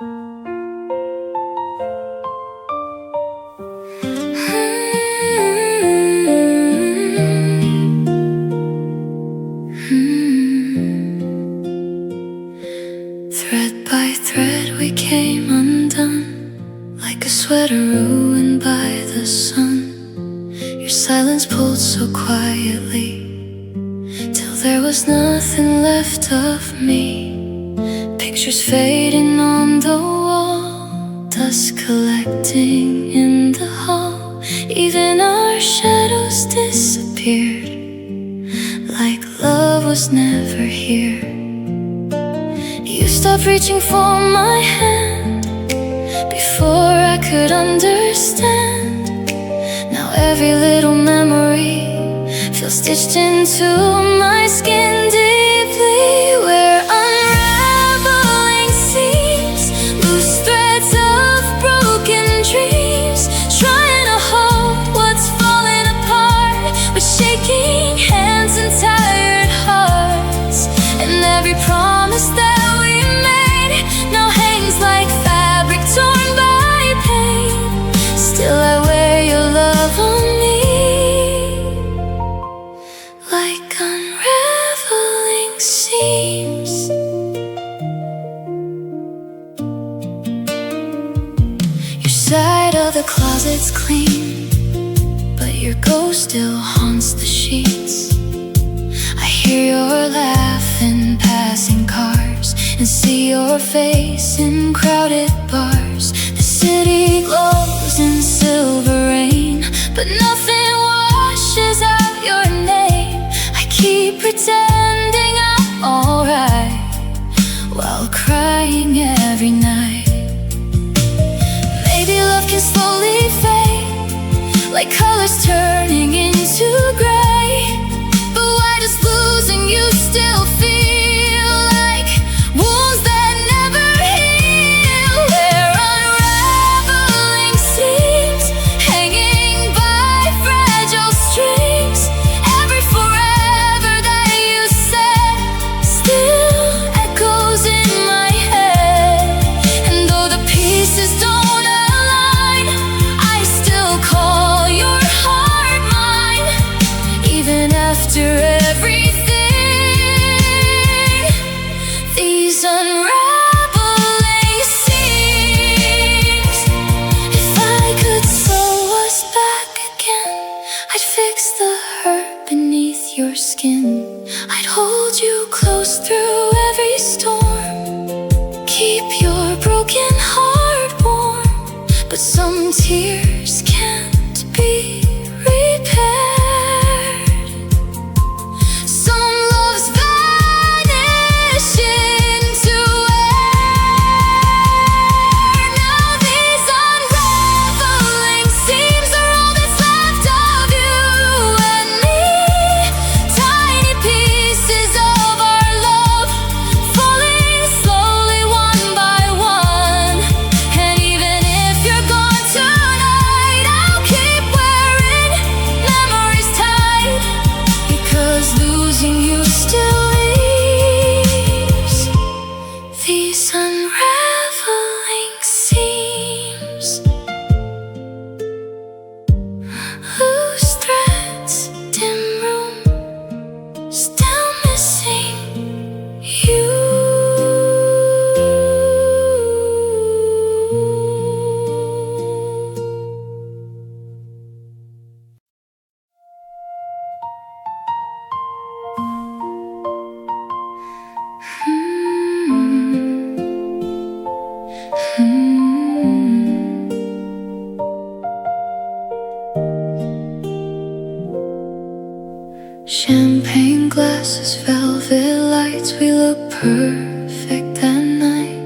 Thread by thread we came undone, like a sweater ruined by the sun. Your silence pulled so quietly, till there was nothing left of me. Pictures fading on the wall, dust collecting in the hall. Even our shadows disappeared, like love was never here. You stopped reaching for my hand before I could understand. Now every little memory feels stitched into my skin deeply. We're unraveling seams, loose threads of broken dreams, trying to hold what's falling apart with shaking hands and tired hearts. And every promise that now hangs like fabric torn by pain. Still I wear your love on me, like unraveling seams. Your side of the closet's clean, but your ghost still haunts the sheets. I hear your laugh in passing cars and see your face in crowded bars. The city glows in silver rain, but nothing washes out your name. I keep pretending I'm alright while crying every night. Maybe love can slowly fade, like colors turning into gray. But why does losing you still feel like wounds that never heal? We're unraveling seams, hanging by fragile strings. Every forever that you said still echoes in my head. And though the pieces don't align, I still call your heart mine, even after everything. These unraveling seams, if I could sew us back again, I'd fix the hurt beneath your skin. I'd hold you close through every storm, keep your broken heart warm. But some tears can't be repaired. Some loves vanish into air. Now these unraveling seams are all that's left of you and me. Tiny pieces of our love falling slowly one by one. And even if you're gone tonight, I'll keep wearing memories tight, because losing you still leaves these unraveling seams. Loose threads, dim room, still missing you. Champagne glasses, velvet lights, we look perfect at night.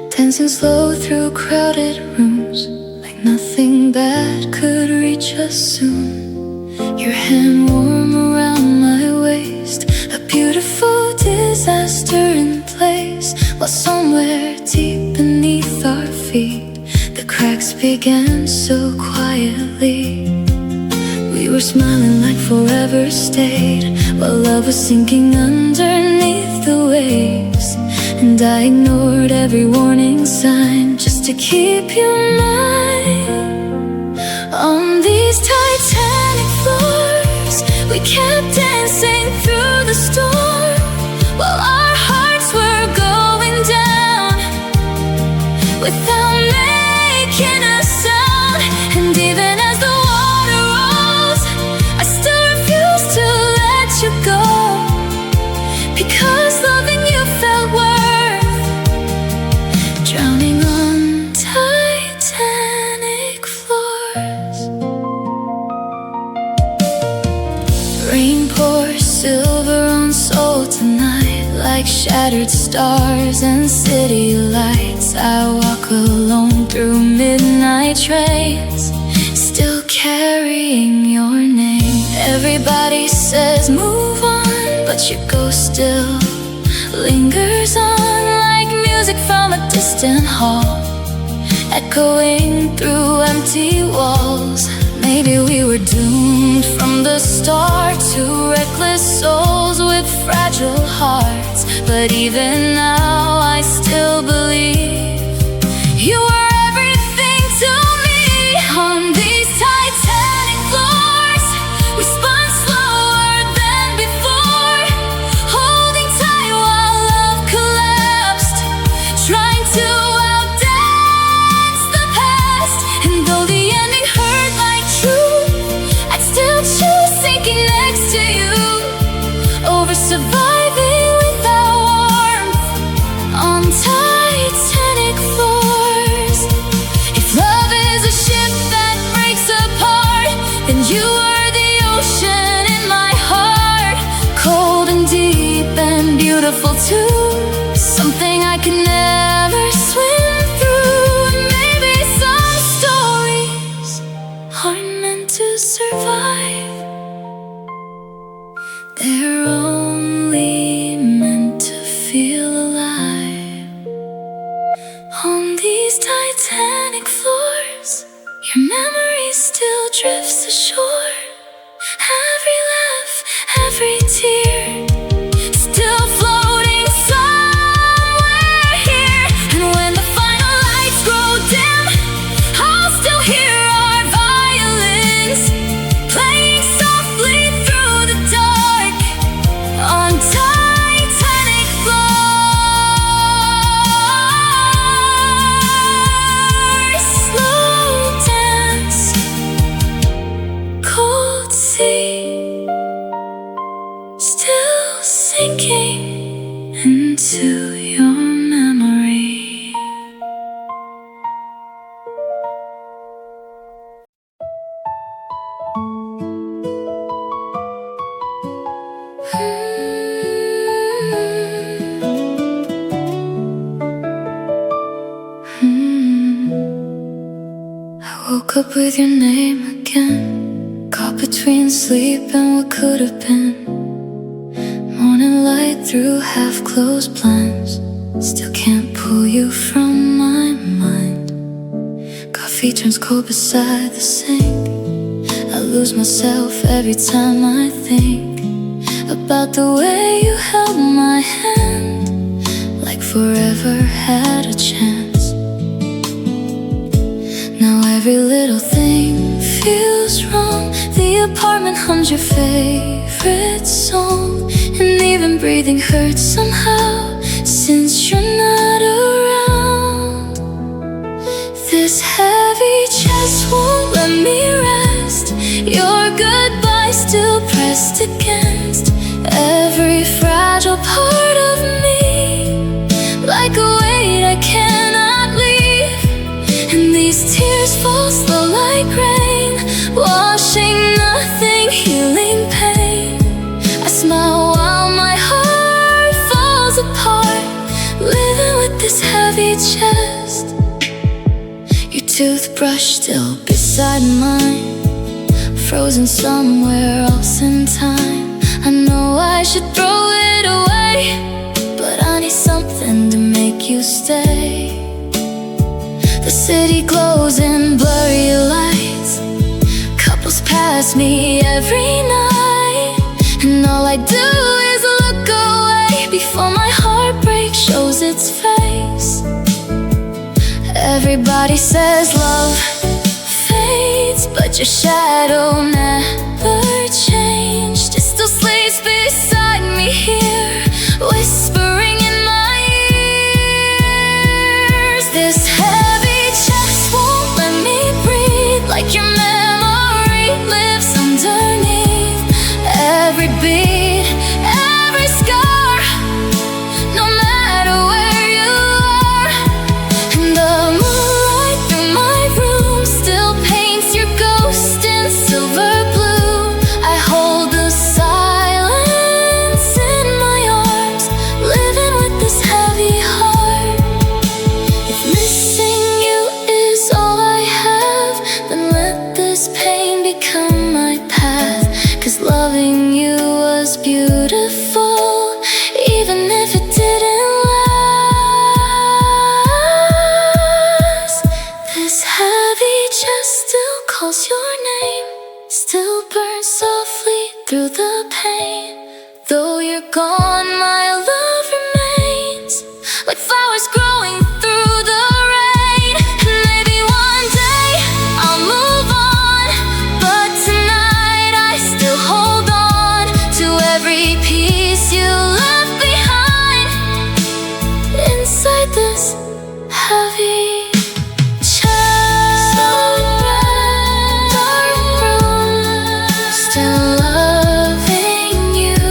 Dancing slow through crowded rooms, like nothing bad could reach us soon. Your hand warm around my waist, a beautiful disaster in place. While somewhere deep beneath our feet, the cracks began so quietly. We were smiling like forever stayed, while love was sinking underneath the waves. and I ignored every warning sign just to keep you mine. On these Titanic floors, we kept dancing through the storm while our hearts were going down without making a sound. And even as the water rose, I still refuse to let you go, because loving you felt worth drowning on Titanic floors. Rain pours silver on soul tonight, like shattered stars and city lights. I walk alone through midnight trains, still carrying your name. Everybody says move on, but your ghost still lingers on, like music from a distant hall, echoing through empty walls. Maybe we were doomed from the start to reckless souls with fragile hearts, but even now I still believe you were everything to me. On these Titanic floors, we spun slower than before, holding tight while love collapsed, trying to outdance the past. And though the ending hurt like truth, I'd still choose sinking next to you over surviving without warmth on Titanic floors. If love is a ship that breaks apart, then you were the ocean in my heart, cold and deep and beautiful too, something I could never swim through. And maybe some stories aren't meant to survive, they're only meant to feel alive. On these Titanic floors, your memory still drifts ashore. Every laugh, every tear, still floating somewhere here. And when the final lights grow dim, I'll still hear our violins playing softly through the dark on Titanic floors. Slow dance, cold sea, still sinking into your memory. I woke up with your name again, caught between sleep and what could have been. Morning light through half-closed blinds, still can't pull you from my mind. Coffee turns cold beside the sink, I lose myself every time I think about the way you held my hand, like forever had a chance. Now every little thing feels wrong, the apartment hums your favorite song, and even breathing hurts somehow since you're not around. This heavy chest won't let me rest, your goodbye still pressed against every fragile part of me, like a weight I cannot leave. And these tears fall slow like rain, washing nothing, healing pain. I smile while my heart falls apart, living with this heavy chest. Your toothbrush still beside mine, frozen somewhere else in time. I know I should throw it away, but I need something to make you stay. The city glows in blurry lights, couples pass me every night, and all I do is look away before my heartbreak shows its trace. Everybody says love fades, but your shadow never changed. It still sleeps beside me here, whispering in my ears. This heavy chest won't let me breathe, like your memory lives underneath every beat, every scar, no matter where you are. And the moonlight through my room still paints your ghost in silver blue. I hold the silence in my arms, living with this heavy heart. If missing you is all I have, then let this pain become my path. 'Cause loving you was beautiful, even if it didn't last. This heavy chest still calls your name, still burns softly through the pain. Though you're gone, my love remains, like flowers growing through the rain. And maybe one day I'll move on, but tonight I still hold on to every piece you left behind inside this heavy chest. Dark room, still loving you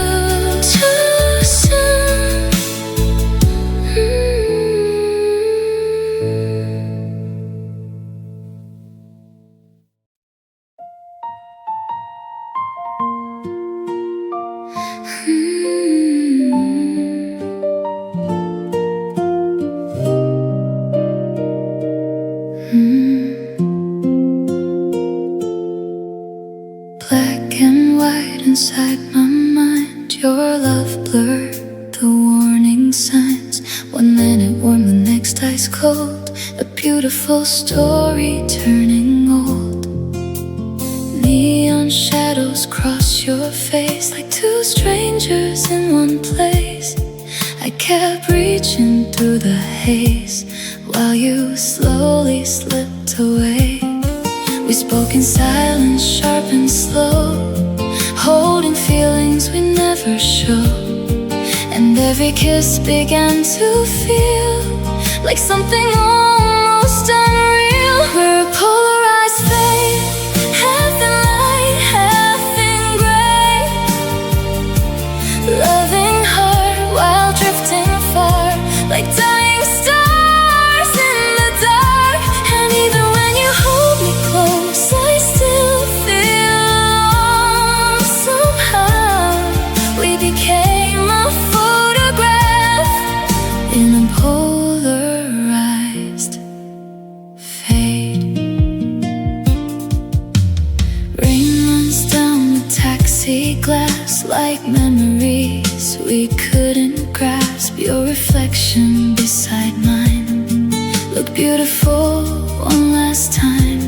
too soon. Black and white inside my mind, your love blurred the warning signs. 1 minute warm, the next ice cold, a beautiful story turning old. Neon shadows cross your face, like two strangers in one place. I kept reaching through the haze while you slowly slipped away. We spoke in silence, sharp and slow, holding feelings we never show. And every kiss began to feel like something almost unreal. We're a polarized fate, half in light, half in gray, loving hard while drifting far, like dying stars in the dark. And even when you hold me close, I still feel alone somehow. We became a photograph in a polarized fade. Rain runs down the taxi glass like memories we couldn't grasp. Your reflection beside mine looked beautiful one last time.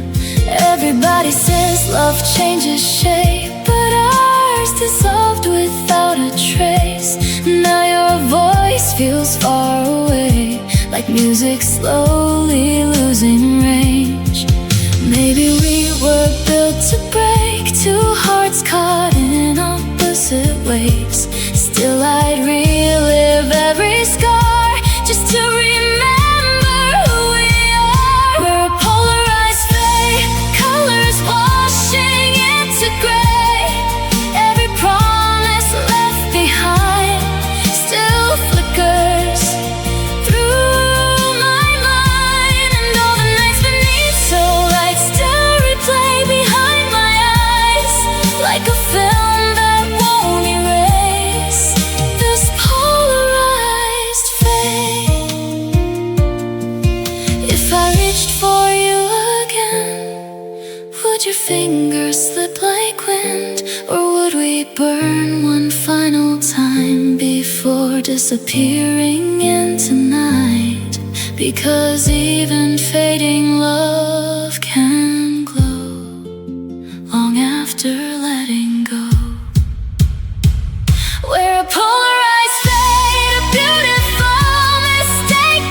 Everybody says love changes shape, but ours dissolved without a trace. Now your voice feels far away, like music slowly losing range. Maybe we were built to break, two hearts caught in opposite ways. Still I'd relive every scar just to remember who we are. We're a polarized fate, colors washing into gray. Every promise left behind still flickers through my mind. And all the nights beneath so light still replay behind my eyes, like a film that won't erase this polarized fate. If I reached for you again, would your fingers slip like wind, or would we burn one final time before disappearing into night? Because even fading love can glow long after letting go. We're a polarized fate, a beautiful mistake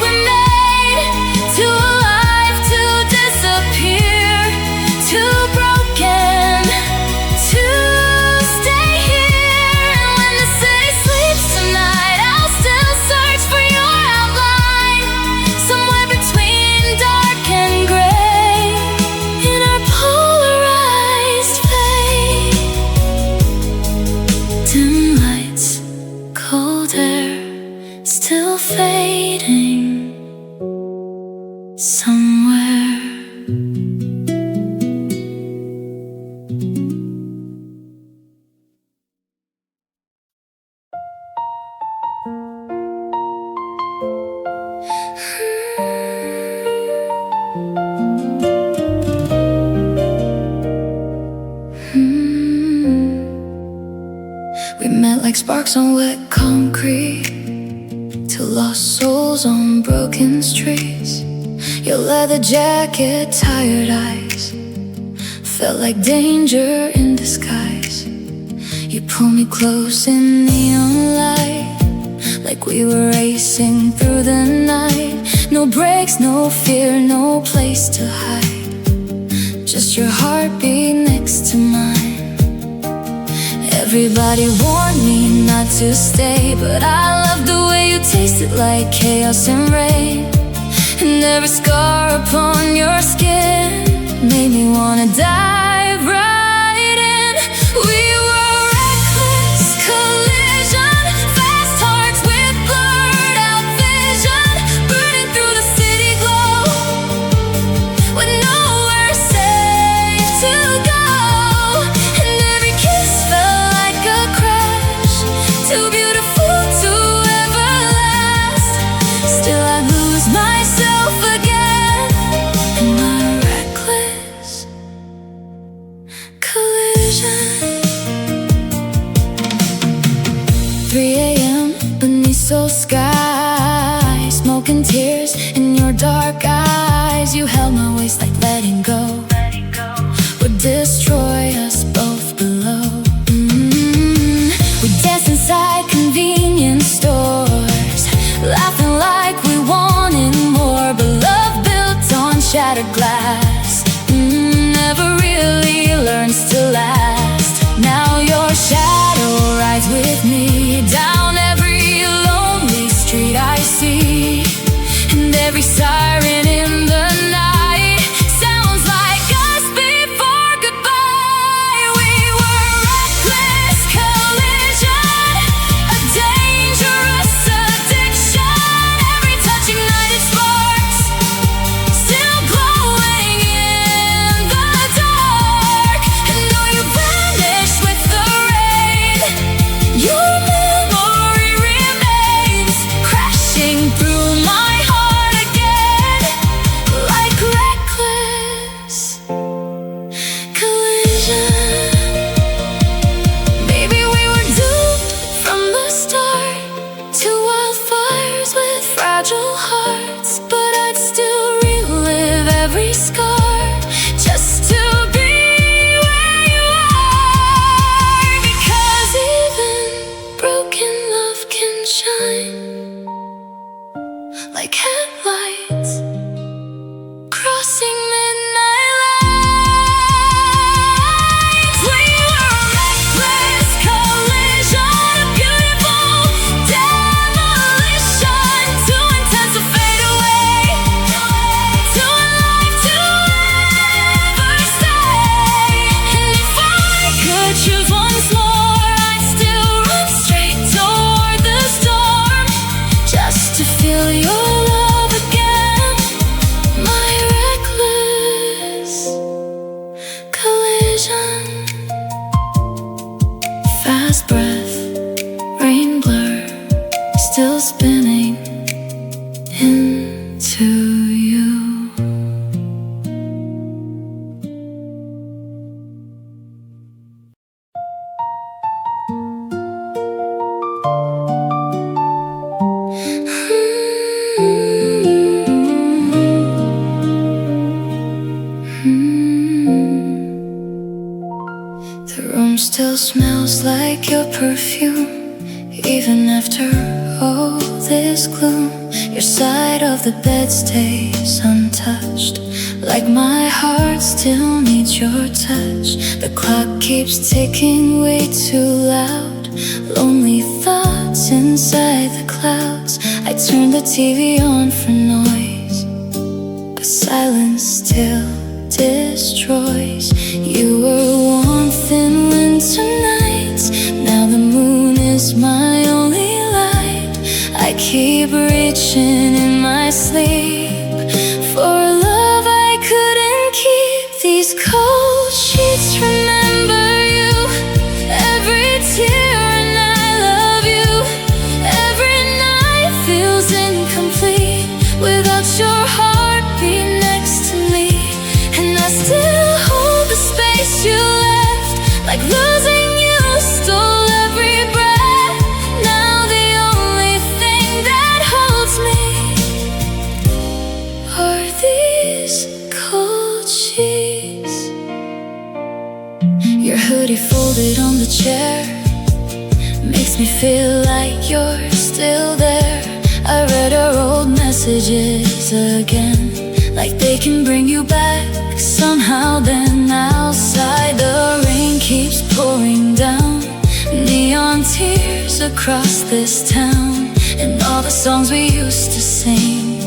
broken streets. Your leather jacket, tired eyes, felt like danger in disguise. You pull me close in neon light, like we were racing through the night. No brakes, no fear, no place to hide, just your heartbeat next to mine. Everybody warned me not to stay, but I loved the way you tasted like chaos and rain. And every scar upon your skin made me wanna dive right in. We were reckless collision, fast hearts with blurred out vision, burning through the city glow, with nowhere safe to go. And every kiss felt like a crash, too beautiful to ever last. Still I lose myself again in my reckless collision. 3 a.m. beneath soul sky, smoke and tears in your dark eyes. You held my waist like letting go would destroy us both below. We danced inside convenience stores, laughing like we wanted more, but love built on shattered glass never really learns to last. Now your shadow rides with me down every lonely street I see, and every siren in the night sounds like us before goodbye. We were reckless collision, a dangerous addiction. Every touching night it sparks, still glowing in the dark. And though you vanished with the rain, your memory remains, crashing through my heart again, like reckless collision. Maybe we were doomed from the start to wildfires with fragile hearts, but I'd still relive every scar just to be where you are. Because even broken love can shine like headlights crossing midnight lines. We were reckless collision, a beautiful demolition, too intense to fade away, too alive to ever stay. And if I could choose once more, I'd still run straight toward the storm, just to feel your love again. My reckless collision. Fast breath, rain blur, still spinning into you. The room still smells like your perfume, even after all this gloom. Your side of the bed stays untouched, like my heart still needs your touch. The clock keeps ticking way too loud, lonely thoughts inside the clouds. I turn the TV on for noise, but silence still destroys. You were warmth in winter nights, now the moon is my only light. I keep reaching in my sleep for love I couldn't keep. These cold sheets remember you, every tear, and I love you. Every night feels incomplete without your heartbeat next to me. And I still hold the space you left, like losing you stole every breath. Now the only thing that holds me feel like you're still there. I read our old messages again, like they can bring you back somehow. Then outside the rain keeps pouring down, neon tears across this town, and all the songs we used to sing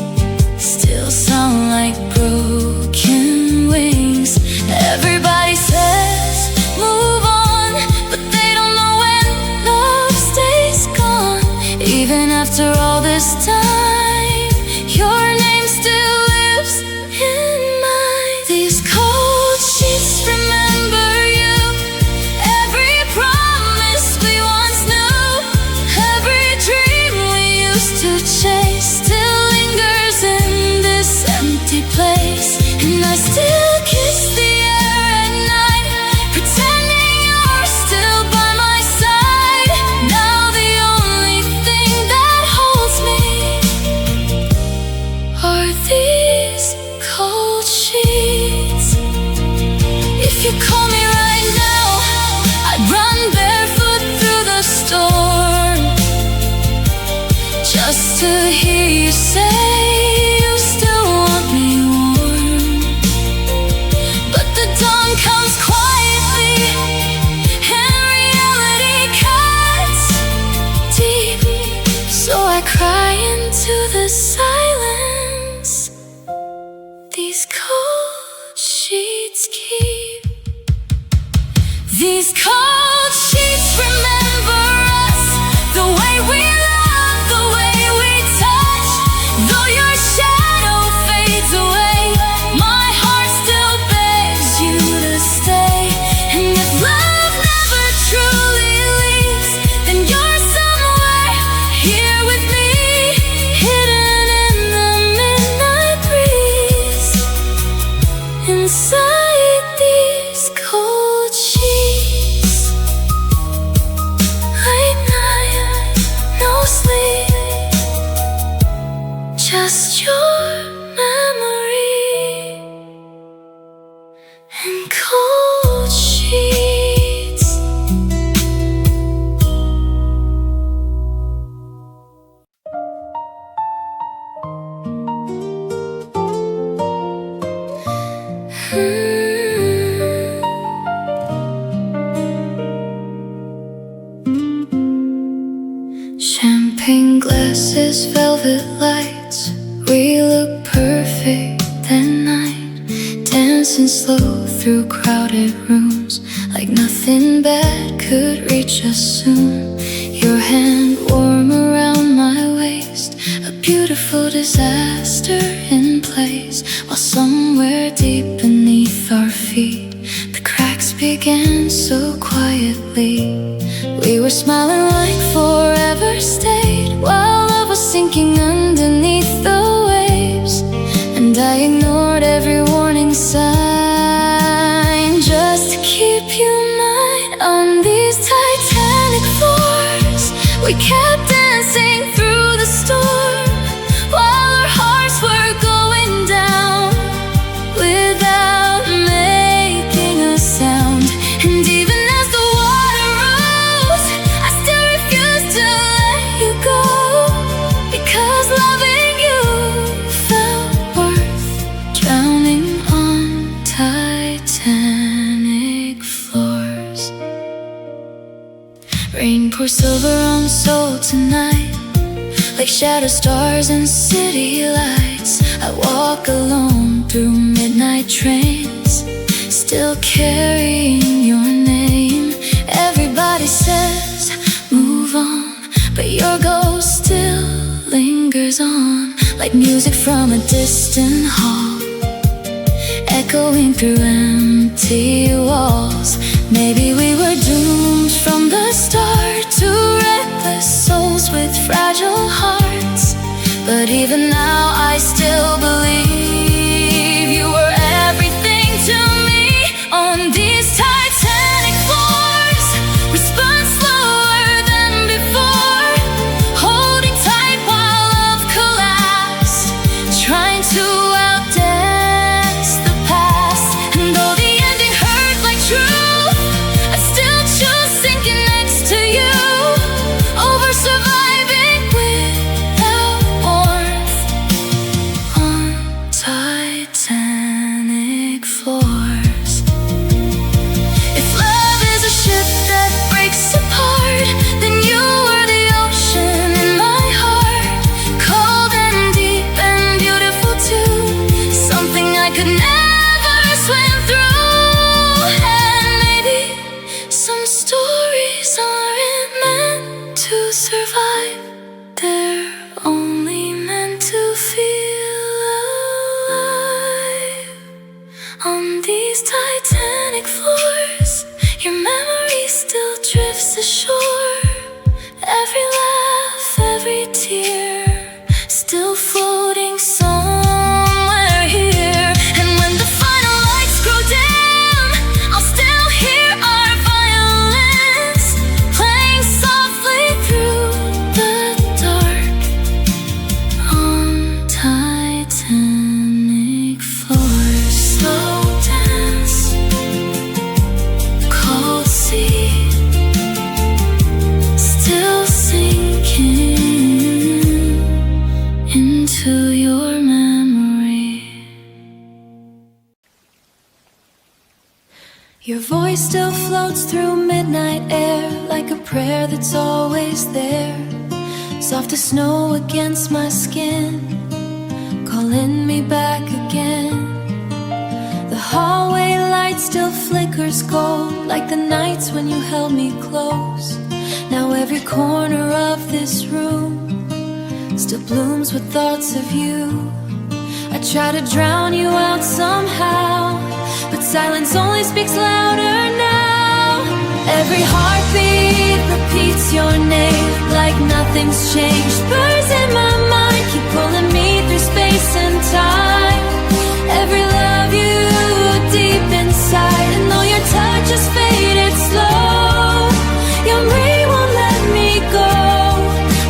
still sound like broken wings. Everybody says move on, but they don't know when love stays gone. Even after all this time, your name still lives in mine. These cold sheets remember you, every promise we once knew, every dream we used to chase still lingers in this empty place. And I still kiss the air at night, pretending you're still by my side. Now the only thing that holds me are these cold sheets. If you call me right now, I'd run barefoot through the storm, just to hear you say you still want me warm. But the dawn comes quietly, and reality cuts deep. So I cry into the silence these cold sheets keep. These cold sheets remember us, the way we love, the way we touch. Though your shadow fades away, my heart still begs you to stay. And if love never truly leaves, then you're somewhere here with me, hidden in the midnight breeze, inside these cold sheets. Late night, no sleep, just your memory and cold sheets. Champagne glasses, velvet lights, we look perfect that night, dancing slow through crowded rooms, like nothing bad could reach us soon. Your hand warm around my waist, a beautiful disaster in place, while somewhere deep beneath our feet the cracks began so quietly. We were smiling like forever stayed, while love was sinking underneath the waves. And I ignored every warning sign, just to keep you mine. On these Titanic floors, we kept dancing through the storm, while our hearts were going down without making a sound. And even as the water rose, I still refused to let you go, because loving you felt worth drowning on Titanic floors. Rain pours silver on soul tonight, like shadow stars and city lights. I walk alone through midnight trains, still carrying your name. Everybody says move on, but your ghost still lingers on, like music from a distant hall, echoing through empty walls. Maybe we were doomed from the start to reckless souls with fragile hearts, but even now I still believe you were everything to me. On these Titanic floors, we spun slower than before, holding tight while love collapsed, trying to outdance the past. And though the ending hurt like truth, I still choose sinking next to you. Oh, titanic force. Your memory still drifts ashore. Every laugh, every tear, still floating somewhere here. And when the final lights grow dim, I'll still hear our violins playing softly through the dark on titanic floors. Slow dance, cold sea, still sinking into your memory. Your voice still floats through midnight air like a prayer that's always there. Soft as snow against my skin, calling me back again. The hallway light still flickers gold like the nights when you held me close. Now every corner of this room still blooms with thoughts of you. I try to drown you out somehow, but silence only speaks louder now. Every heartbeat repeats your name like nothing's changed. Birds in my mind keep pulling me through space and time. Every love you deep inside, and though your touch has faded slow, your memory won't let me go.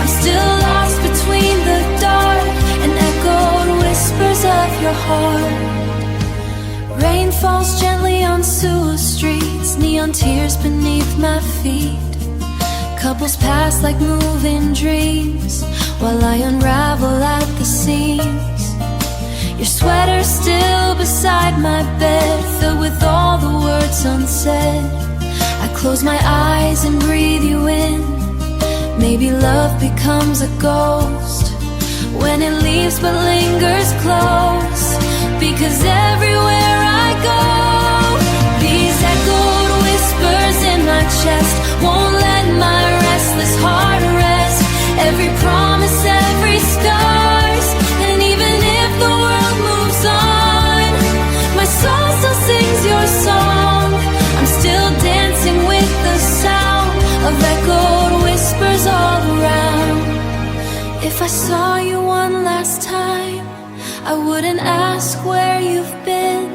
I'm still lost between the dark and echoed whispers of your heart. Rain falls gently on sewer streets, neon tears beneath my feet. Couples pass like moving dreams while I unravel at the seams. Your sweater still beside my bed, filled with all the words unsaid. I close my eyes and breathe you in. Maybe love becomes a ghost when it leaves but lingers close. Because everywhere I go, these echoed whispers in my chest won't let my restless heart rest. Every promise, every scars, and even if the world moves on, my soul still sings your song. I'm still dancing with the sound of echoed whispers all around. If I saw you one last time, I wouldn't ask where you've been.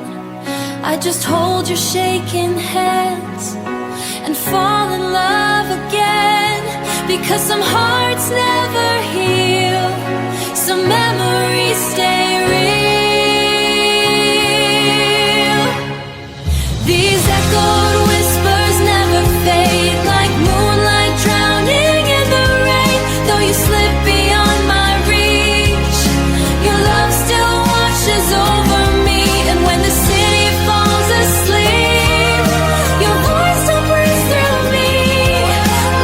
I'd just hold your shaking hands and fall in love again. Because some hearts never heal, some memories stay real. These echoed whispers never fade, like moonlight drowning in the rain. Though you slip beyond my reach, your love still washes over me. And when the city falls asleep, your voice still breathes through me.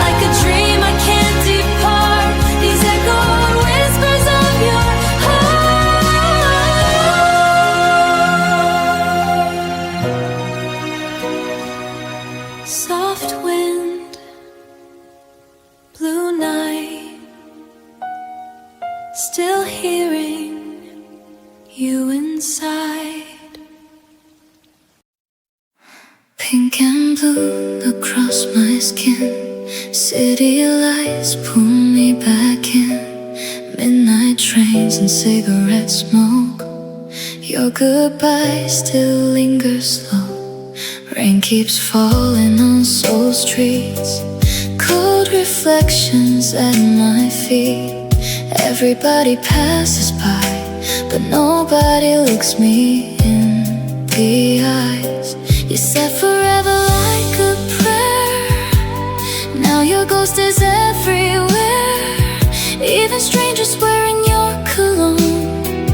Like a dream I can't depart, these echoed whispers of your heart. Soft wind, blue night, still hearing you inside. Pink and blue across my skin, city lights pull me back in. Midnight trains and cigarette smoke, your goodbye still lingers slow. Rain keeps falling on soul streets, cold reflections at my feet. Everybody passes by, but nobody looks me in the eyes. You said forever like a prayer, now your ghost is everywhere. Even strangers wearing your cologne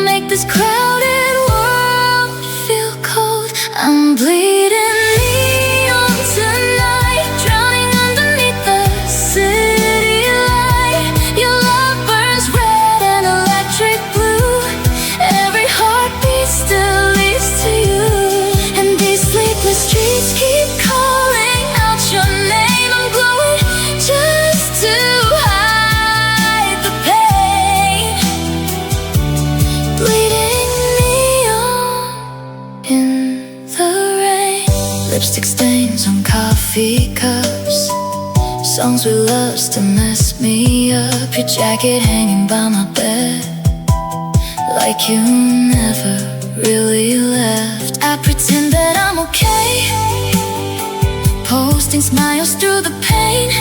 make this crowded world feel cold. I'm bleeding neon tonight, drowning underneath the city light. Your love burns red and electric blue, every heartbeat still leads to you. And these sleepless streets keep calling out your name. I'm glowing just to hide the pain. Bleeding coffee cups, songs we love still mess me up. Your jacket hanging by my bed, like you never really left. I pretend that I'm okay, posting smiles through the pain,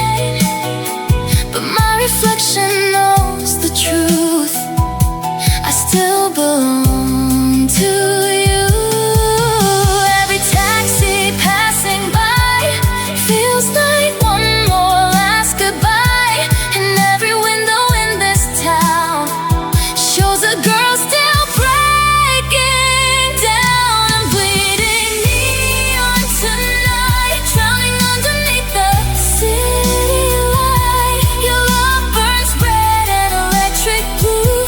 but my reflection knows the truth. I still belong to you. Every taxi passing by feels like one more last goodbye, and every window in this town shows a girl still breaking down. I'm bleeding neon tonight, drowning underneath the city light. Your love burns red and electric blue.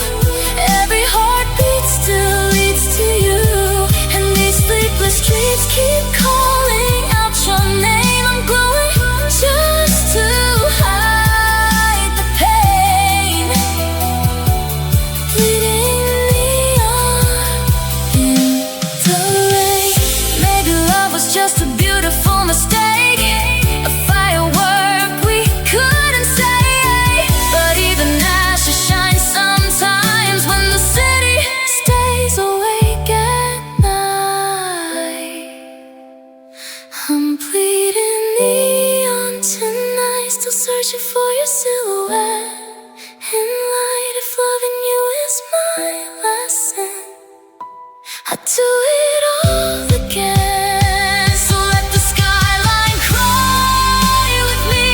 Every heartbeat still leads to you, and these sleepless streets keep calling out your name. I'm glowing just to hide the pain, bleeding neon in the rain. Maybe love was just a beautiful mistake, a firework we couldn't say. But even ashes shine sometimes when the city stays awake at night. I'm bleeding neon tonight, still searching for your silhouette in light. If loving you is my lesson, I'd do it all again. So let the skyline cry with me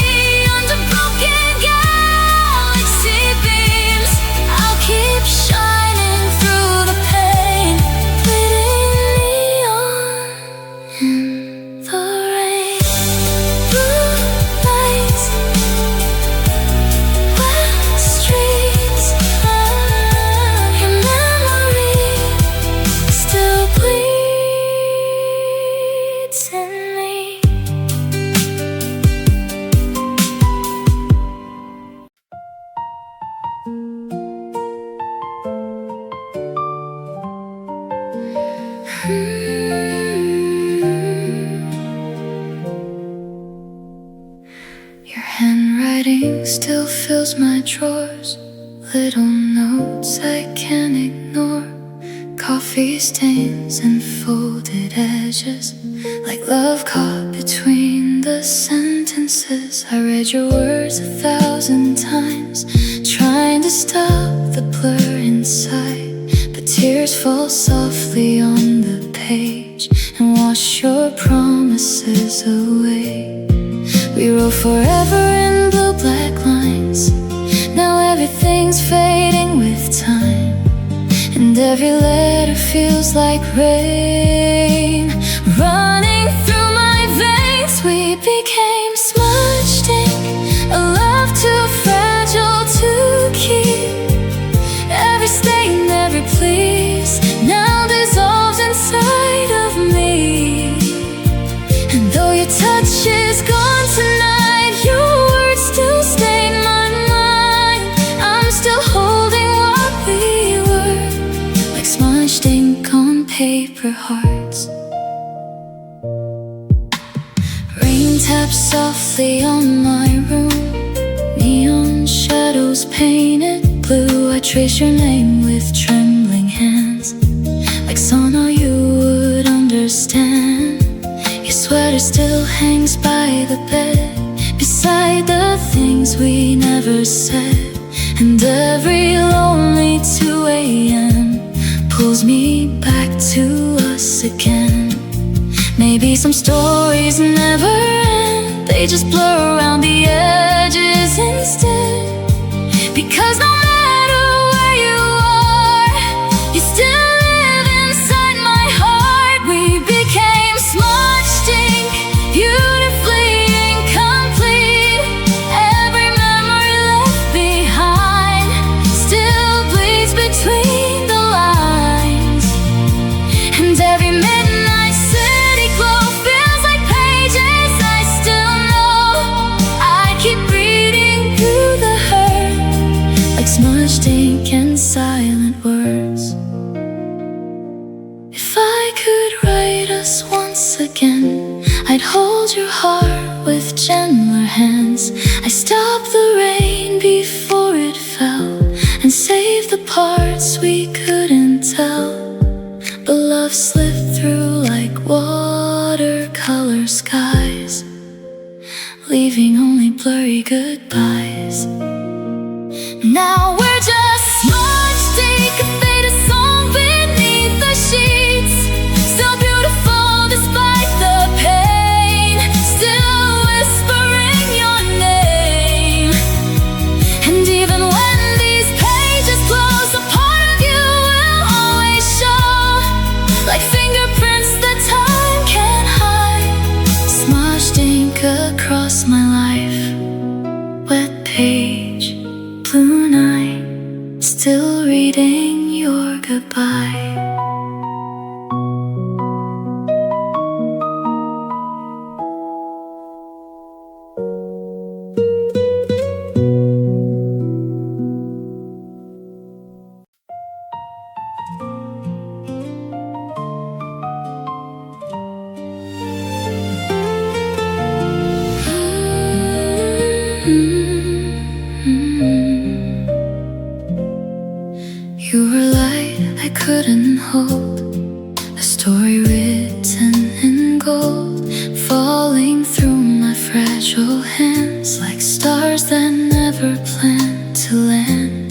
under broken galaxy beams. I'll keep shining through the pain, bleeding neon in the rain. Blue lights, wet streets, your memory still bleeds in me. Your handwriting still fills my drawers, little notes I can't ignore, coffee stains and folded edges, like love caught between the sentences. I read your words 1,000 times, trying to stop the blur inside, but tears fall softly on the page and wash your promises away. We wrote forever in blue black lines, now everything's fading with time, and every letter feels like rain running through my veins. We became smudged ink, a love too fragile to keep. Every stain, every please now dissolves inside of me. And though your touch is gone tonight, your words still stain my mind. I'm still holding what we were, like smudged ink on paper hearts. Rain taps softly on my room, neon shadows painted blue. I trace your name with trembling hands, like somehow you would understand. Your sweater still hangs by the bed, beside the things we never said. And every lonely 2 a.m. pulls me back to us again. Maybe some stories never end, they just blur around the edges instead. Because no matter where you are, you still live inside my heart. We became smudged ink, beautifully incomplete. Every memory left behind still bleeds between the lines, and every midnight city glow feels like pages I still know. I keep reading through the hurt, like smudged ink and silent words. If I could write us once again, I'd hold your heart fell, but love slipped through like watercolor skies, leaving only blurry goodbyes. Now we're just smudged ink, a faded song beneath the sheets. Still beautiful despite the pain, still whispering your name. And even when these pages close, a part of you will always show, like fingerprints that time can't hide. Smudged ink across my life, wet page, blue night, still reading your goodbye. You were light I couldn't hold, a story written in gold, falling through my fragile hands like stars that never planned to land.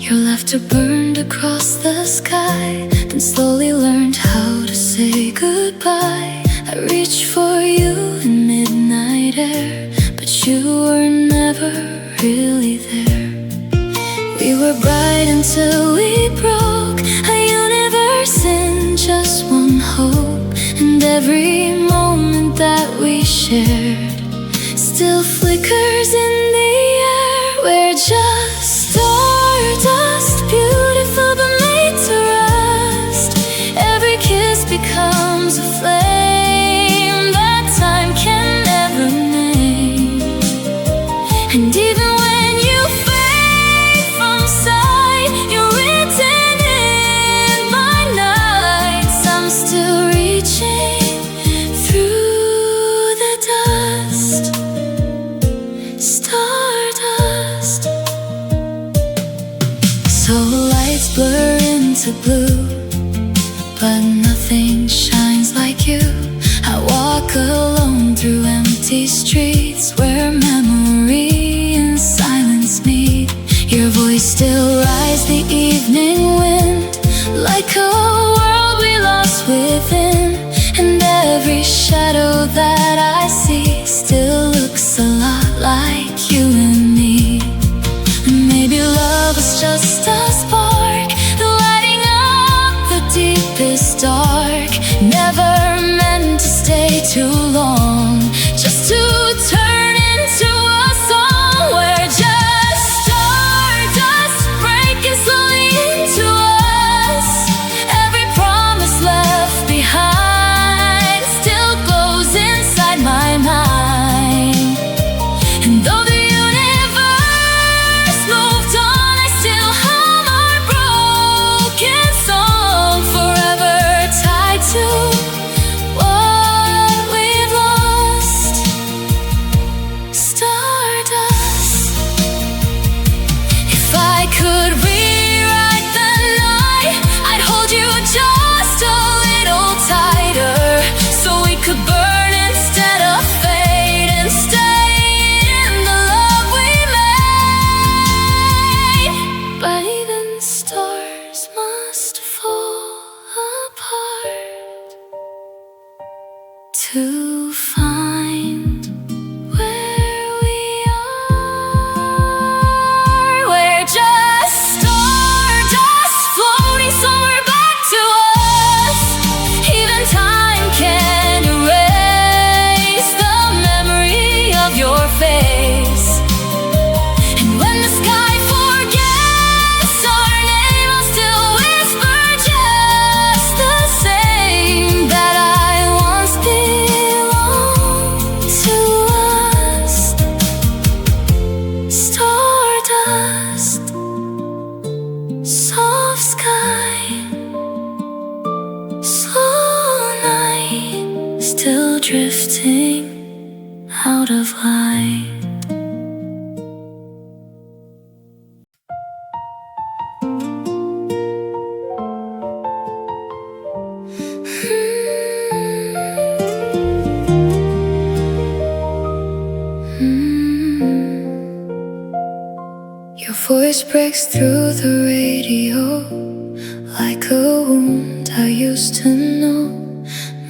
Your laughter burned across the sky, then slowly learned how to say goodbye. I reached for you in midnight air, but you were never really there. We were bright until we broke, a universe in just one hope. And every moment that we shared still flickers in the air. We're just stardust, beautiful but made to rust. Every kiss becomes a flame that time can never name. And even when you fade from sight, you're written in my nights. I'm still reaching through the dust, stardust. So lights blur into blue, but nothing shines like you. I walk alone through empty streets where memory and silence meet. Your voice still rides the evening wind, like a world we lost within. And every shadow that I see still looks a lot like you and me. And maybe love was just a spark, lighting up the deepest dark. Never meant to stay too long, just to turn into a song. We're just stardust, breaking slowly into us. Every promise left behind still glows inside my mind. And though the universe moved on, I still hum our broken song, forever tied to what we've lost. Stardust. If I could rewrite the night, I'd hold you just a little tighter, so we could burn instead of fade, and stay in the love we made. But even stars must fall apart to find where we are. We're just stardust, floating somewhere back to us. Even time can't erase the memory of your face. And when the sky forgets our name, I'll still whisper just the same, that I once belonged to us. Stardust, soft sky, slow night, still drifting out of light. voice breaks through the radio like a wound I used to know.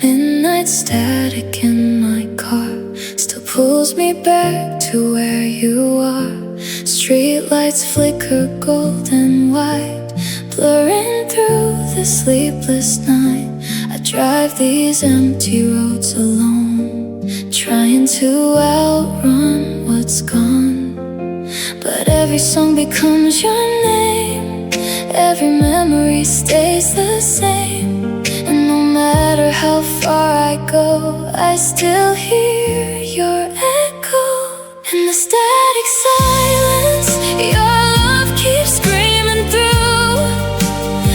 Midnight static in my car still pulls me back to where you are. Streetlights flicker gold and white, blurring through the sleepless night. I drive these empty roads alone, trying to outrun what's gone. But every song becomes your name, every memory stays the same. And no matter how far I go, I still hear your echo. In the static silence, your love keeps screaming through.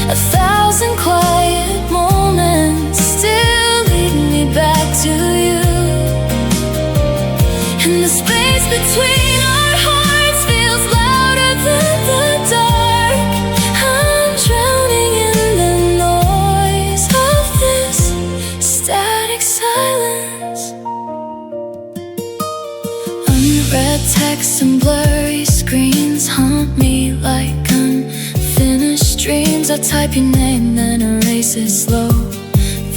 1,000 quiet moments still lead me back to you. And the space between our hearts feels louder than the dark. I'm drowning in the noise of this static silence. Unread texts and blurry screens haunt me like unfinished dreams. I type your name then erase it slow.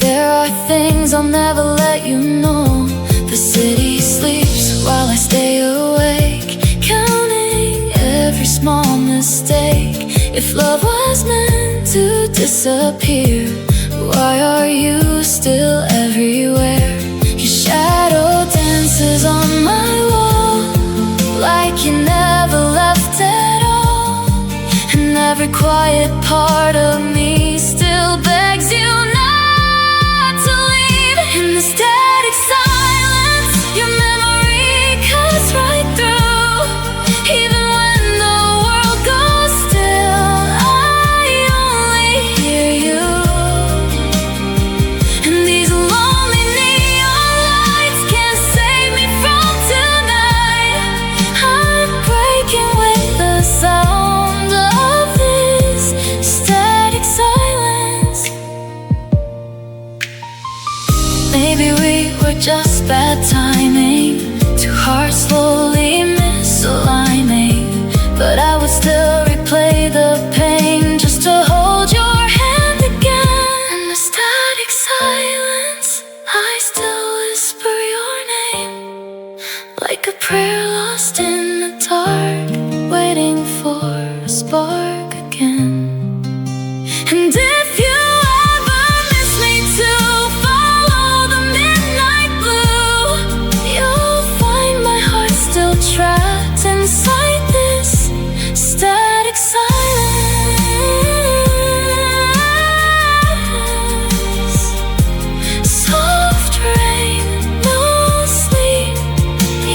There are things I'll never let you know. The city sleeps while I stay awake, counting every small mistake. If love was meant to disappear, why are you still everywhere? Your shadow dances on my wall like you never left at all. And every quiet part of me still begs you not to leave. In the static silence, your memory cuts right through. Even when the world goes still, I only hear you. And these lonely neon lights can't save me from tonight. I'm breaking with the sound of this static silence. Maybe we were just bad timing, two hearts slowly misaligning. But I would still replay the pain just to hold your hand again. In the static silence, I still whisper your name like a prayer lost in the dark, waiting for a spark again. And if you ever miss me too, follow the midnight blue. You'll find my heart still trapped inside this static silence. Soft rain, no sleep,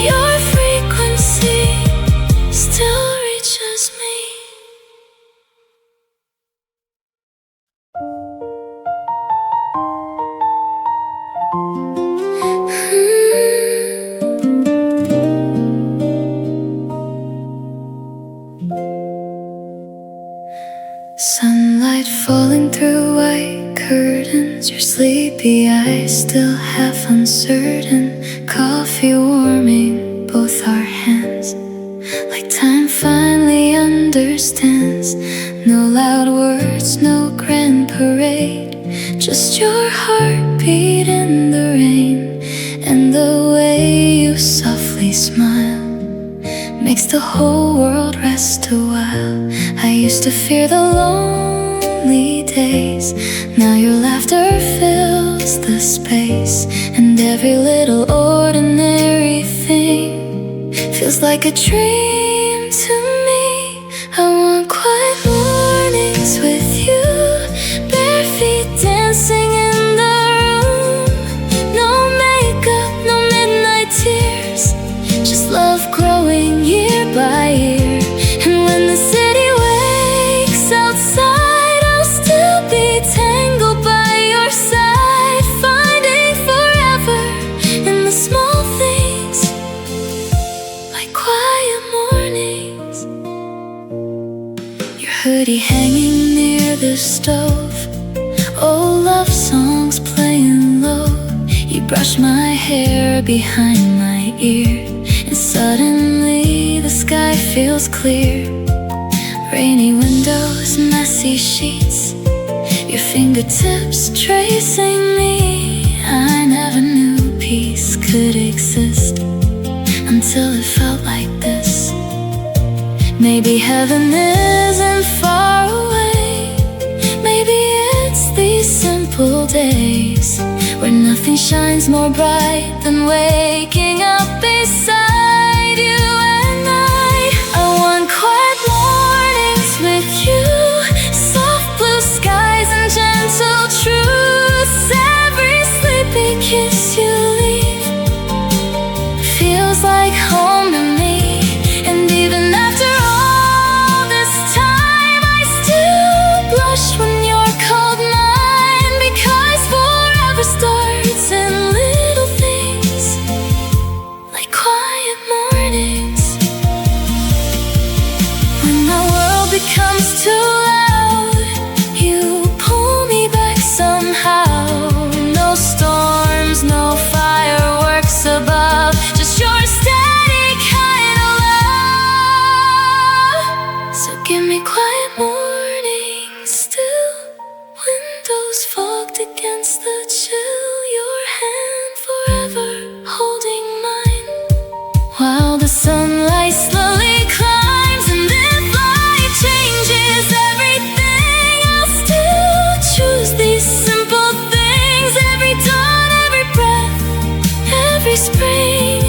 your frequency still reaches me. Sunlight falling through white curtains, your sleepy eyes still half uncertain. Coffee warming both our hands, like time finally understands. No loud words, no grand parade, just your heartbeat in the rain. And the way you softly smile makes the whole world rest a while. I used to fear the lonely days, now your laughter fills the space. And every little ordinary thing feels like a dream to me. I want quiet mornings with you, bare feet dancing in the room. No makeup, no midnight tears, just love growing year by year. And when the city wakes outside, I'll still be tangled by your side, finding forever in the small things, like quiet mornings. Your hoodie hanging near the stove, old love songs playing low. You brush my hair behind my ear, and suddenly the sky feels clear. Rainy windows, messy sheets, your fingertips tracing me. I never knew peace could exist until it felt like this. Maybe heaven isn't far away. Maybe it's these simple days where nothing shines more bright than waking up beside you. And I want quiet mornings with you, soft blue skies and gentle truths. Every sleepy kiss you leave feels like home to me. And even after all this time, I still blush when you're called mine, because forever starts in little things like quiet mornings. When the world becomes too loud, you pull me back somehow. No storms, no fireworks above, just your steady kind of love. So give me quiet mornings still, windows fogged against the chill, your hand forever holding mine, while the sunlight slowly climbs. And if light changes everything, I'll still choose these simple things. Every dawn, every breath, every spring,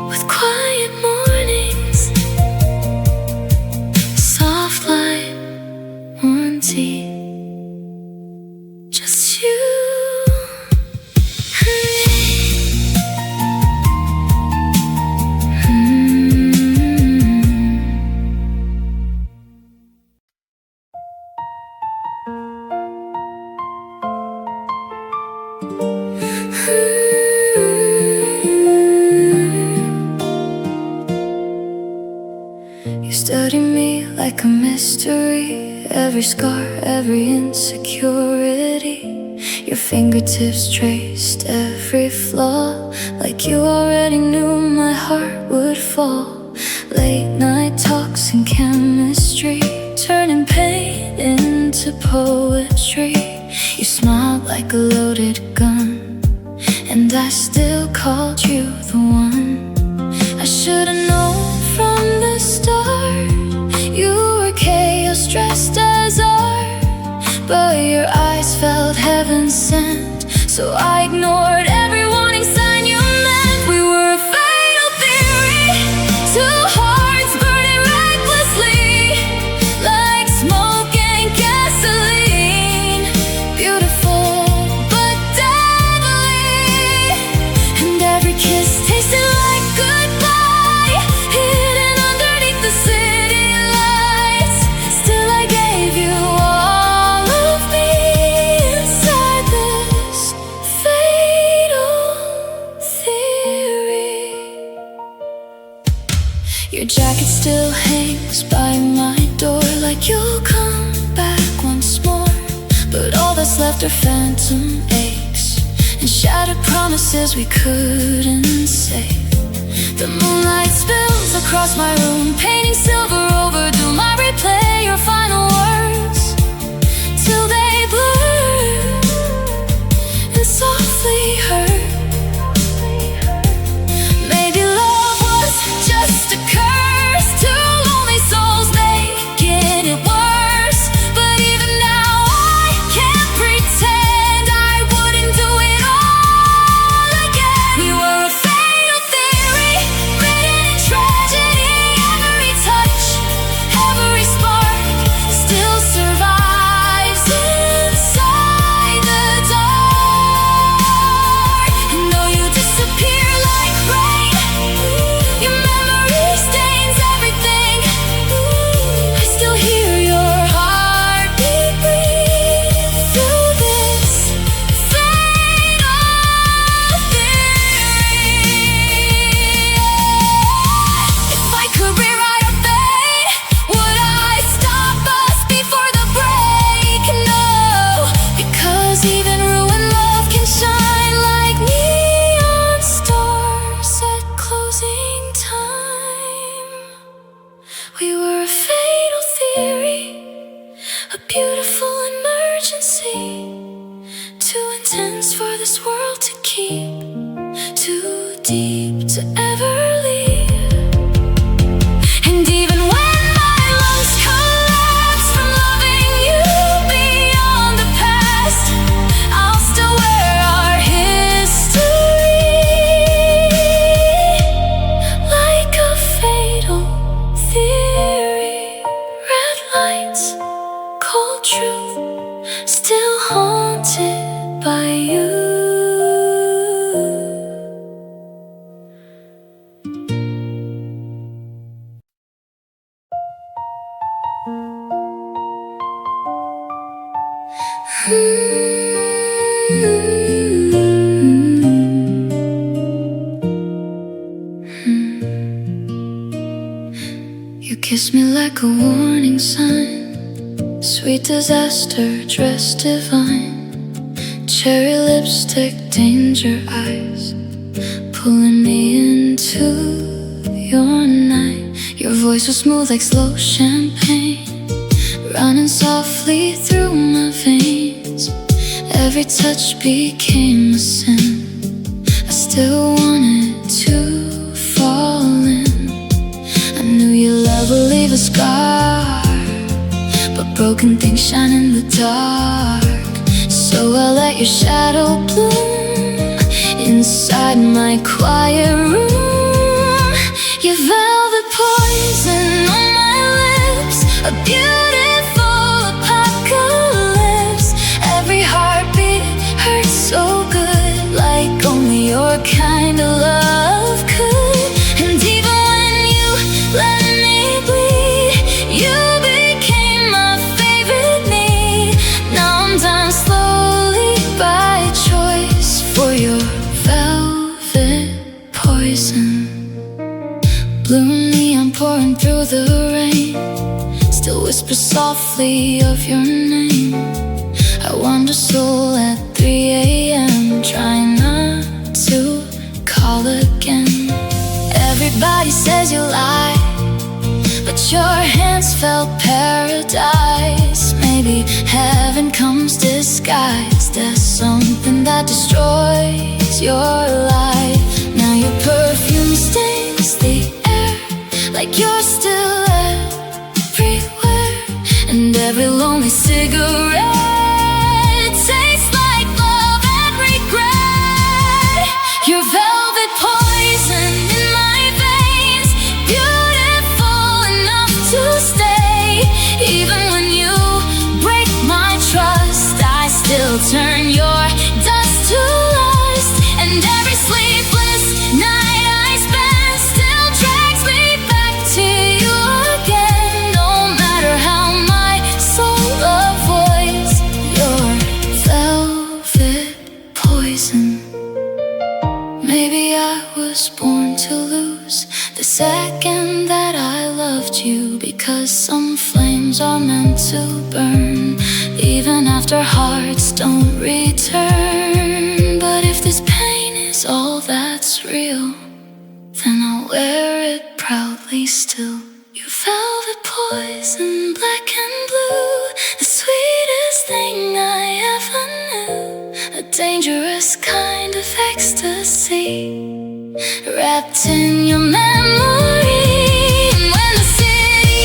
with quiet mornings, soft light, warm tea, just you and me. You study me like a mystery, every scar, every insecurity. Your fingertips traced every flaw, like you already knew my heart would fall. Late night talks and chemistry, turning pain into poetry. You smiled like a loaded gun, and I still called you the one. I should've known from the start you were chaos dressed as art, but your eyes felt heaven sent, so I ignored every warning sign you meant. We were a fatal theory, two hearts burning recklessly, like smoke and gasoline. Beautiful but deadly, and every kiss tasted like goodbye, hidden underneath the city lights. Still I gave you all of me inside this fatal theory. Your jacket still hangs by my door, like you'll come back once more. But all that's left are phantom aches and shattered promises we couldn't save. The moonlight spills across my room, painting silver over doom. I replay your final words till they blur and softly hurt. Maybe love was just a curse, two lonely souls making it worse. But even now I can't pretend I wouldn't do it all again. We were a fatal theory, written in tragedy. Every touch, every spark still beautiful emergency, too intense for this world to keep, too deep to ever leave. And even when my lungs collapse from loving you beyond the past, I'll still wear our history like a fatal theory. Red lights, cold truth, still haunted by you. You kiss me like a warning sign, sweet disaster dressed divine, cherry lipstick, danger eyes, pulling me into your night. Your voice was smooth like slow champagne, running softly through my veins. Every touch became a sin. I still wanted to fall in. I knew your love would leave a scar, but broken things shine in the dark. So I let your shadow bloom inside my quiet room. Your velvet poison on my lips, a beautiful apocalypse. Every heartbeat hurts so good, like only your kind of love could. And even when you let me bleed, you became my favorite need. Now I'm dying slowly by choice for your velvet poison. Blue neon pouring through the rain, still whisper softly of your name. I wander soul at 3 a.m., trying not to call again. Everybody says you lie, but your hands felt paradise. Maybe heaven comes disguised as something that destroys your life. Now your perfume stains the air, like you're still everywhere. And every lonely cigarette tastes like love and regret. Your velvet poison in my veins, beautiful enough to stay. Even when you break my trust, I still turn your dust to lust. And every sleepless night I spend still drags me back to you again. No matter how my soul avoids your velvet poison. Maybe I was born to lose the second that I loved you, because some flames are meant to burn even after hearts don't return. But if this pain is all that's real, then I'll wear it proudly still. Your velvet poison, black and blue, the sweetest thing I ever knew. A dangerous kind of ecstasy, wrapped in your memory. And when the city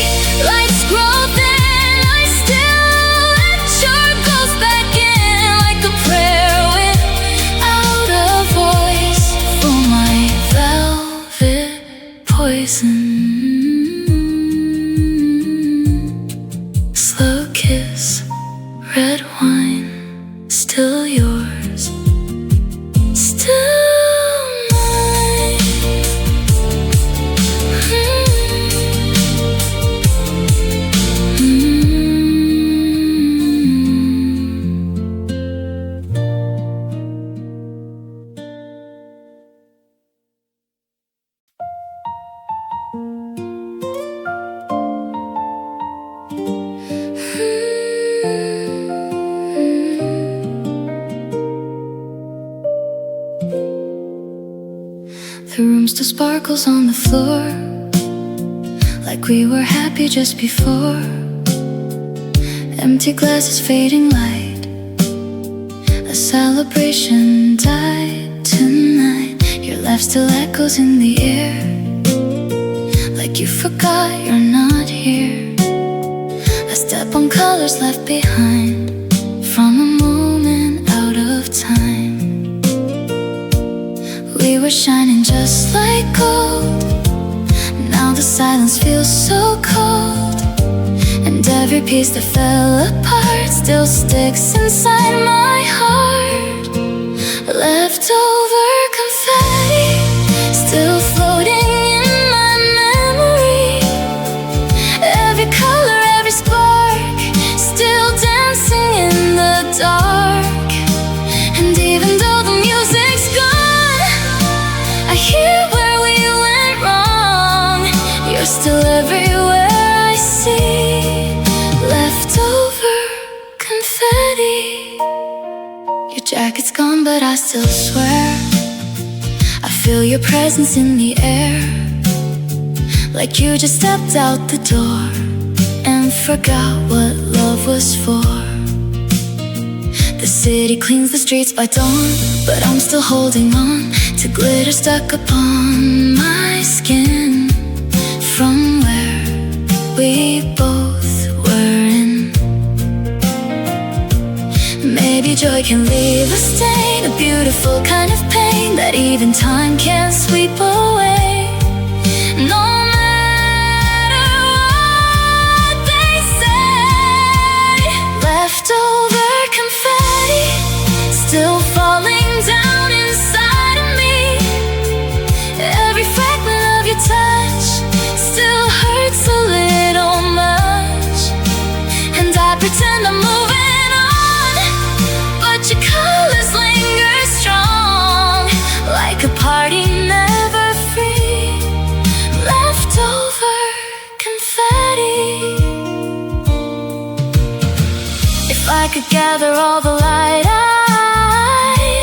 lights grow thin, I still let your ghost back in, like a prayer without a voice for my velvet poison. Slow kiss, red wine, still yours, still mine. The room still sparkles on the floor, like we were happy just before. Empty glasses, fading light. A celebration died tonight. Your laugh still echoes in the air, like you forgot you're not here. I step on colors left behind from a moment out of time. We were shining just like gold. Now the silence feels so cold, and every piece that fell apart still sticks inside my heart. Leftover confetti still floating in my memory. Every color, every spark still dancing in the dark. And even though the music's gone, I hear where we went wrong. You're still everywhere I see. Leftover confetti. Your jacket's gone, but I still swear I feel your presence in the air, like you just stepped out the door and forgot what love was for. The city cleans the streets by dawn, but I'm still holding on to glitter stuck upon my skin from where we both were in. Maybe joy can leave a stain, a beautiful kind of pain that even time can't sweep away. No matter what they say, leftover confetti still falling down inside of me. Every fragment of your touch still hurts a little much, and I pretend I'm moving on, but your colors linger strong, like a party never free. Leftover confetti. If I could gather all the light,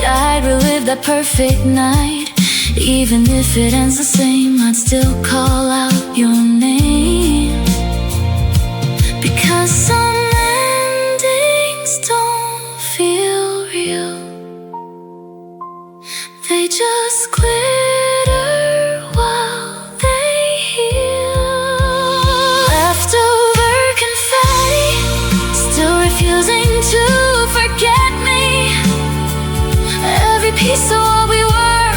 I'd relive that perfect night. Even if it ends the same, I'd still call out your name, because some endings don't feel real. They just glitter while they heal. Leftover confetti still refusing to forget me. Every piece of what we were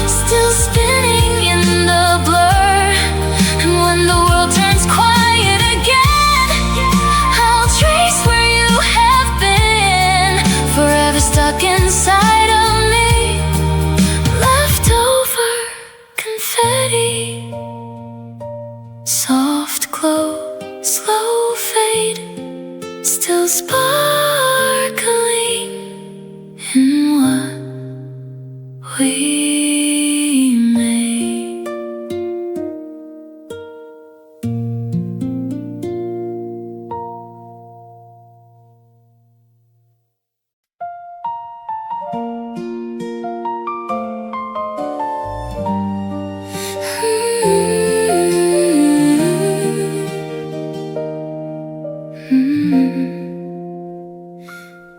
still spinning in the blur. And when the world turns quiet again, I'll trace where you have been, forever stuck inside of me. Leftover confetti. Soft glow, slow fade, still sparkling in what we made.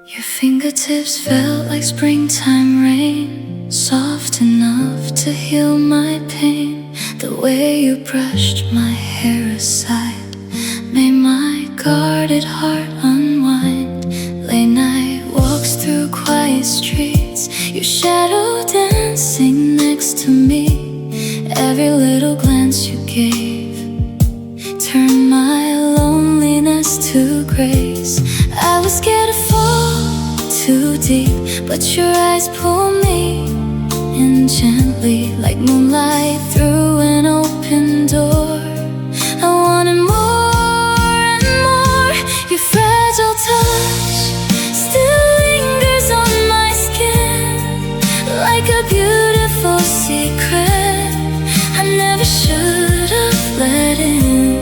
Your fingertips felt like springtime rain, soft enough to heal my pain. The way you brushed my hair aside made my guarded heart unwind. Late night walks through quiet streets, your shadow dancing next to me. Every little glance you gave turned my loneliness to grace. I was scared to fall too deep, but your eyes pull me in gently, like moonlight through an open door. I wanted more and more. Your fragile touch still lingers on my skin, like a beautiful secret I never should have let in.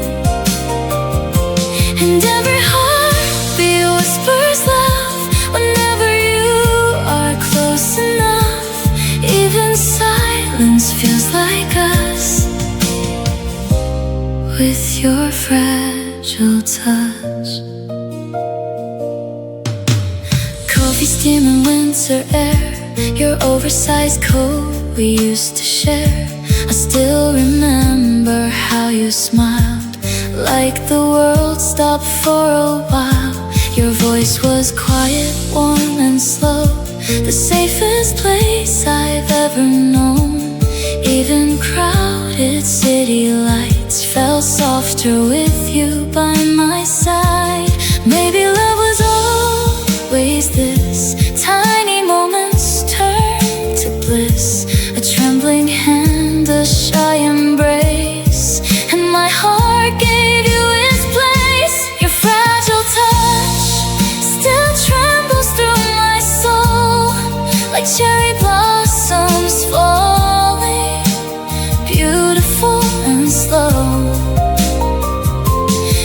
And every heartbeat whispers love whenever you are close enough. Even silence feels like us. coffee steaming winter air, your oversized coat we used to share. I still remember how you smiled, like the world stopped for a while. Your voice was quiet, warm and slow, the safest place I've ever known. Even crowded city lights felt softer with you by my side. Maybe love was always this, tiny moments turn to bliss. A trembling hand, a shy embrace, and my heart gave you its place. Your fragile touch still trembles through my soul, like cherry blossoms falling, beautiful and slow.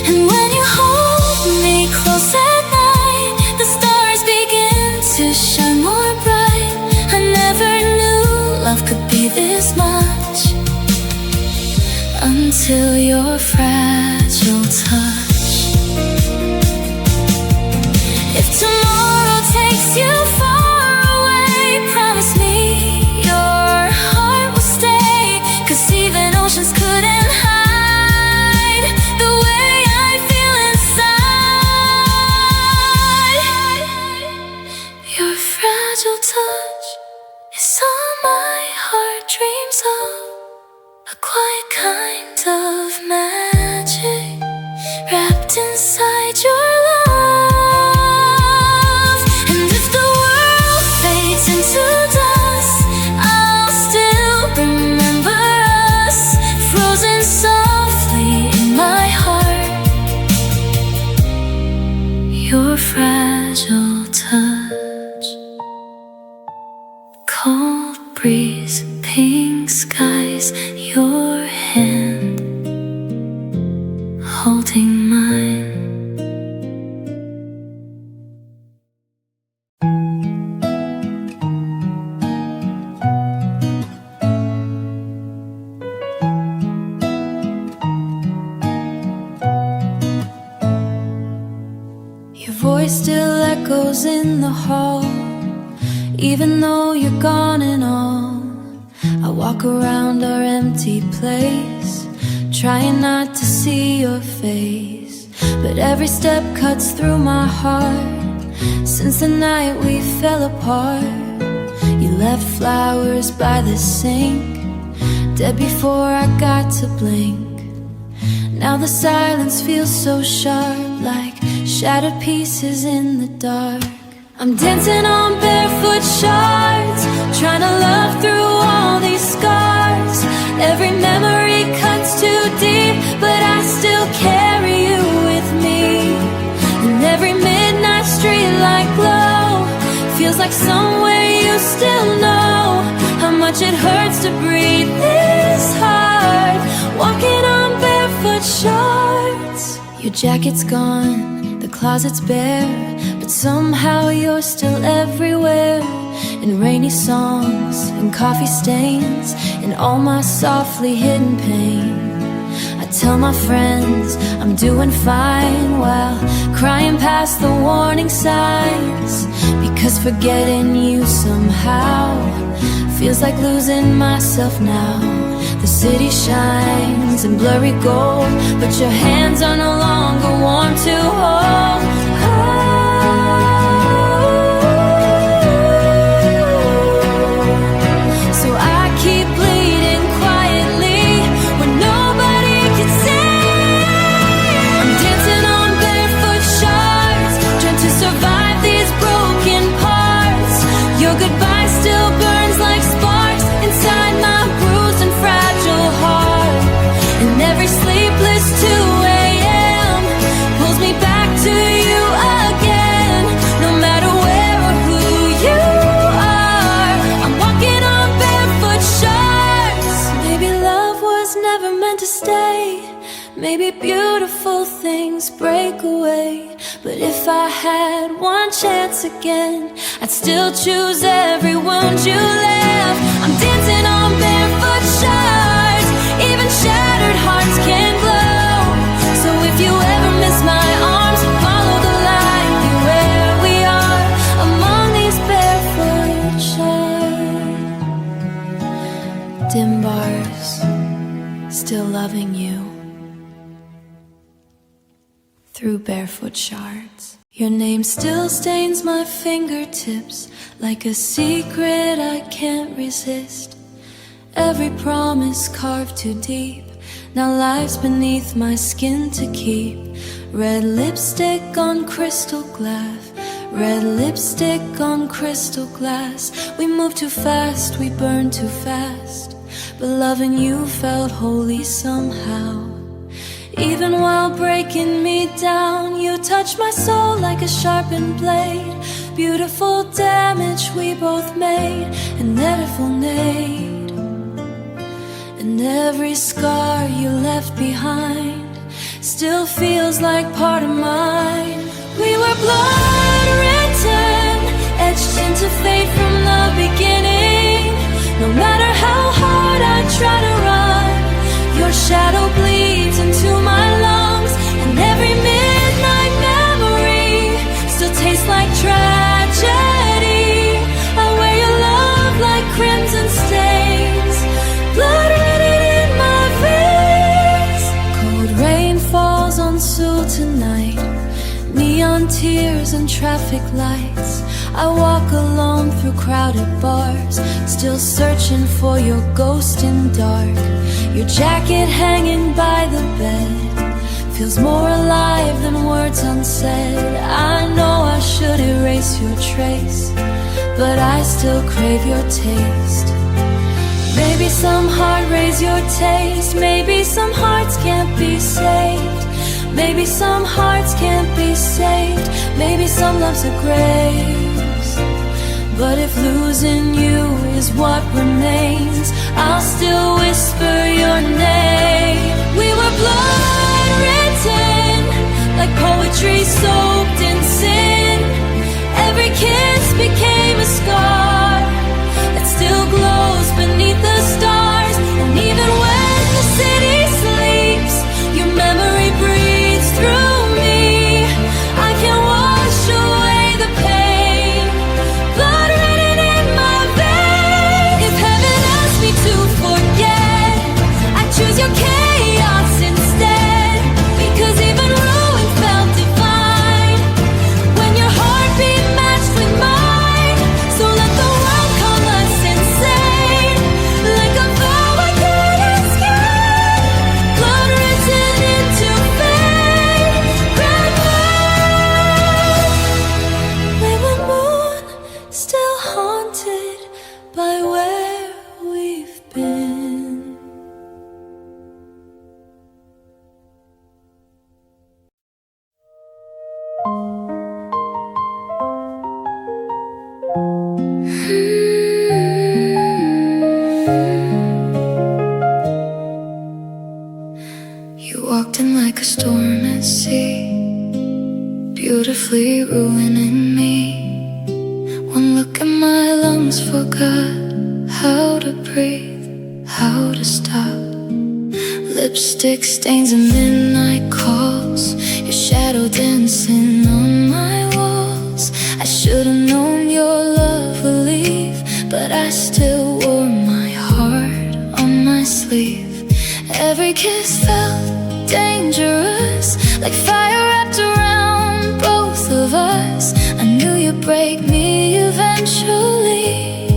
And when you hold me close at night, the stars begin to shine more bright. I never knew love could be this much, until your fragile touch. If tomorrow takes you far away, promise me your heart will stay, 'cause even oceans couldn't hide the way I feel inside. Your fragile touch is all my heart dreams of, a quiet kind of magic wrapped inside your love. And if the world fades into dust, I'll still remember us, frozen softly in my heart. Your fragile touch, cold breeze, pink skies, your hand holding mine. Your voice still echoes in the hall, even though you're gone and all. I walk around our empty place, trying not to see your face, but every step cuts through my heart. Since the night we fell apart, you left flowers by the sink, dead before I got to blink. Now the silence feels so sharp, like shattered pieces in the dark. I'm dancing on barefoot shards, trying to love through all these scars. Every memory cuts too deep, but I still carry you with me. And every midnight streetlight glow feels like somewhere you still know how much it hurts to breathe this hard, walking on barefoot shards. Your jacket's gone, the closet's bare, but somehow you're still everywhere. In rainy songs, and coffee stains, and all my softly hidden pain. I tell my friends I'm doing fine while crying past the warning signs, because forgetting you somehow feels like losing myself now. The city shines in blurry gold, but your hands are no longer warm to hold. So I keep bleeding quietly when nobody can see. I'm dancing on barefoot shards, trying to survive these broken parts. Your goodbye still burns like sparks inside my bruised and fragile heart. And every sleepless 2 a.m. pulls me back to you again. No matter where or who you are, I'm walking on barefoot shards. Maybe love was never meant to stay, maybe beautiful things break away. But if I had one chance again, I'd still choose every wound you left. I'm dancing on barefoot shards, even shattered hearts can glow. So if you ever miss my arms, follow the light, be where we are among through barefoot shards. Your name still stains my fingertips like a secret I can't resist. Every promise carved too deep now lies beneath my skin to keep. Red lipstick on crystal glass, red lipstick on crystal glass. We move too fast, we burn too fast, but loving you felt holy somehow. Even while breaking me down, you touched my soul like a sharpened blade. Beautiful damage we both made, and never made. And every scar you left behind still feels like part of mine. We were blood written, etched into fate from the beginning. No matter how hard I try to run, your shadow bleeds into my lungs. And every midnight memory still tastes like tragedy. I wear your love like crimson stains, blood running in my veins. Cold rain falls on Seoul tonight, neon tears and traffic lights. I walk alone through crowded bars, still searching for your ghost in dark. Your jacket hanging by the bed feels more alive than words unsaid. I know I should erase your trace, but I still crave your taste. Maybe some heart raise your taste, maybe some hearts can't be saved. Maybe some hearts can't be saved, maybe some loves are graves. But if losing you is what remains, I'll still whisper your name. We were blood written, like poetry soaked in sin. Every kiss became a scar that still glows beneath the stars. And even when the city sleeps, your memory breathes through me. I can wash away the pain, blood running in my veins. If heaven asked me to forget, I choose your chaos instead. Because even ruin felt divine when your heartbeat matched with mine. So let the world call us insane, like a vow I can't escape. Blood written into fate, grand light. Wayward moon, still haunted by where we've been. You walked in like a storm at sea, beautifully ruining me. One look at my lungs forgot how to breathe, how to stop. Lipstick stains and midnight calls, your shadow dancing on my walls. I should've known your love would leave, but I still wore my heart on my sleeve. Every kiss felt dangerous, like fire wrapped around both of us. I knew you'd break me eventually,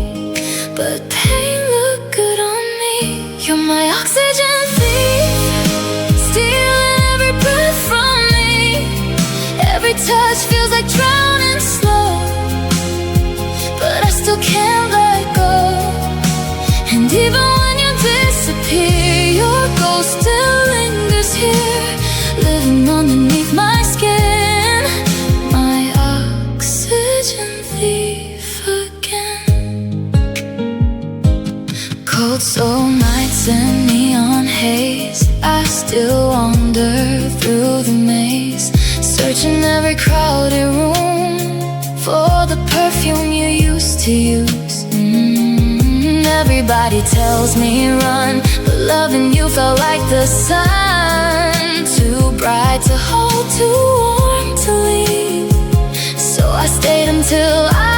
but pain looked good on me. You're my oxygen thief, stealing every breath from me. Every touch feels like drowning slow, but I still can't let go. And even when you disappear, your ghost still lingers here, living underneath my skin. My oxygen thief again. Cold soul nights and neon haze, I still wander through the maze, searching every crowded room for the perfume you used to use. Everybody tells me run, but loving you felt like the sun, too bright to hold, too warm to leave. So I stayed until I